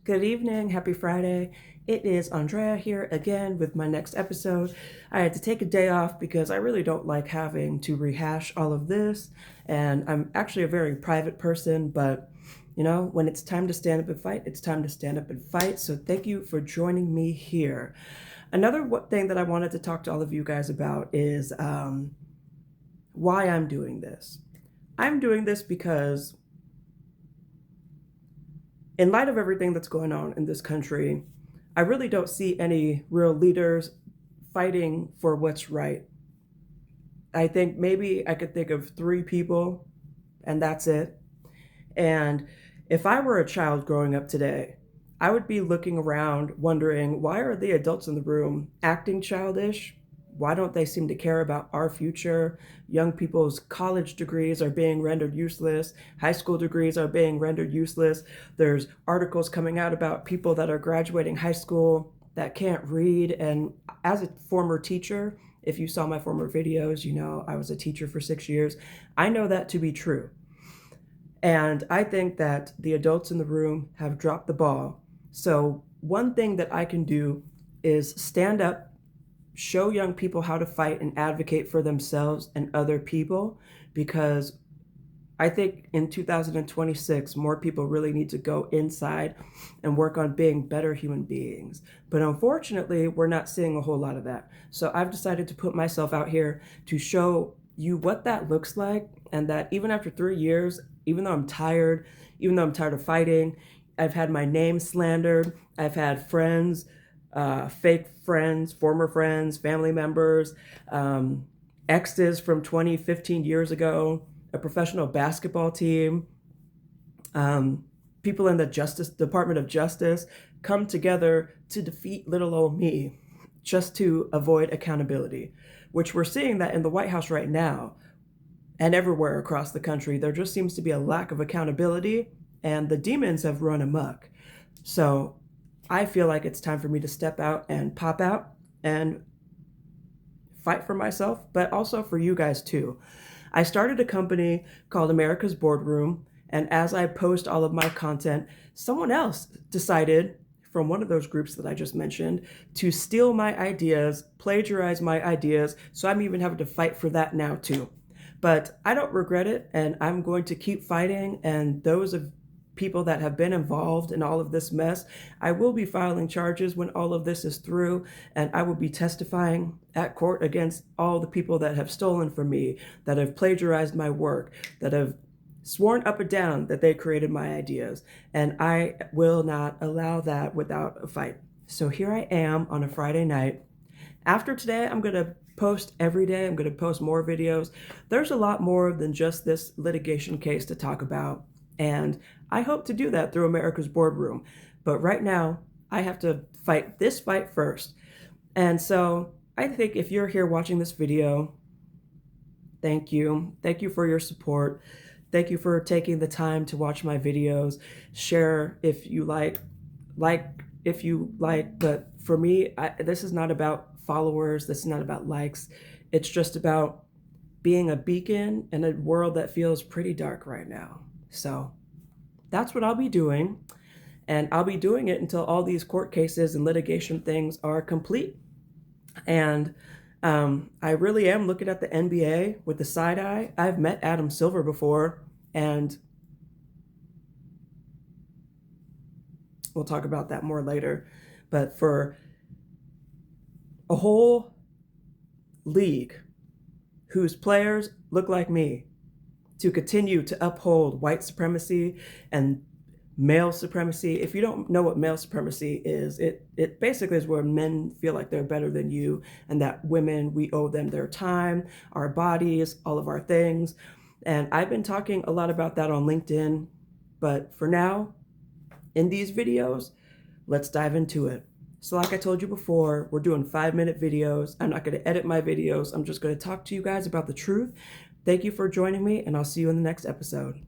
Good evening, happy Friday. It is Andrea here again with my next episode. I had to take a day off because I really don't like having to rehash all of this. And I'm actually a very private person, but when it's time to stand up and fight, it's time to stand up and fight. So thank you for joining me here. Another thing that I wanted to talk to all of you guys about is why I'm doing this. I'm doing this because in light of everything that's going on in this country, I really don't see any real leaders fighting for what's right. I think maybe I could think of 3 people, and that's it. And if I were a child growing up today, I would be looking around wondering, why are the adults in the room acting childish? Why don't they seem to care about our future? Young people's college degrees are being rendered useless. High school degrees are being rendered useless. There's articles coming out about people that are graduating high school that can't read. And as a former teacher, if you saw my former videos, I was a teacher for 6 years. I know that to be true. And I think that the adults in the room have dropped the ball. So one thing that I can do is stand up, show young people how to fight and advocate for themselves and other people, because I think in 2026, more people really need to go inside and work on being better human beings. But unfortunately, we're not seeing a whole lot of that. So I've decided to put myself out here to show you what that looks like, and that even after 3 years, even though I'm tired of fighting, I've had my name slandered, I've had friends, fake friends, former friends, family members, exes from 20, 15 years ago, a professional basketball team, people in the Department of Justice come together to defeat little old me just to avoid accountability, which we're seeing that in the White House right now and everywhere across the country. There just seems to be a lack of accountability, and the demons have run amok. So I feel like it's time for me to step out and pop out and fight for myself, but also for you guys too. I started a company called America's Boardroom, and as I post all of my content, someone else decided from one of those groups that I just mentioned to steal my ideas, plagiarize my ideas, so I'm even having to fight for that now too. But I don't regret it, and I'm going to keep fighting, and those of people that have been involved in all of this mess, I will be filing charges when all of this is through, and I will be testifying at court against all the people that have stolen from me, that have plagiarized my work, that have sworn up and down that they created my ideas, and I will not allow that without a fight. So here I am on a Friday night. After today, I'm going to post every day. I'm going to post more videos. There's a lot more than just this litigation case to talk about, and I hope to do that through America's Boardroom. But right now, I have to fight this fight first. And so I think if you're here watching this video, thank you. Thank you for your support. Thank you for taking the time to watch my videos. Share if you like if you like. But for me, this is not about followers. This is not about likes. It's just about being a beacon in a world that feels pretty dark right now. So that's what I'll be doing. And I'll be doing it until all these court cases and litigation things are complete. And I really am looking at the NBA with the side eye. I've met Adam Silver before, and we'll talk about that more later. But for a whole league whose players look like me to continue to uphold white supremacy and male supremacy. If you don't know what male supremacy is, it basically is where men feel like they're better than you, and that women, we owe them their time, our bodies, all of our things. And I've been talking a lot about that on LinkedIn, but for now, in these videos, let's dive into it. So like I told you before, we're doing 5-minute videos. I'm not going to edit my videos. I'm just going to talk to you guys about the truth. Thank you for joining me, and I'll see you in the next episode.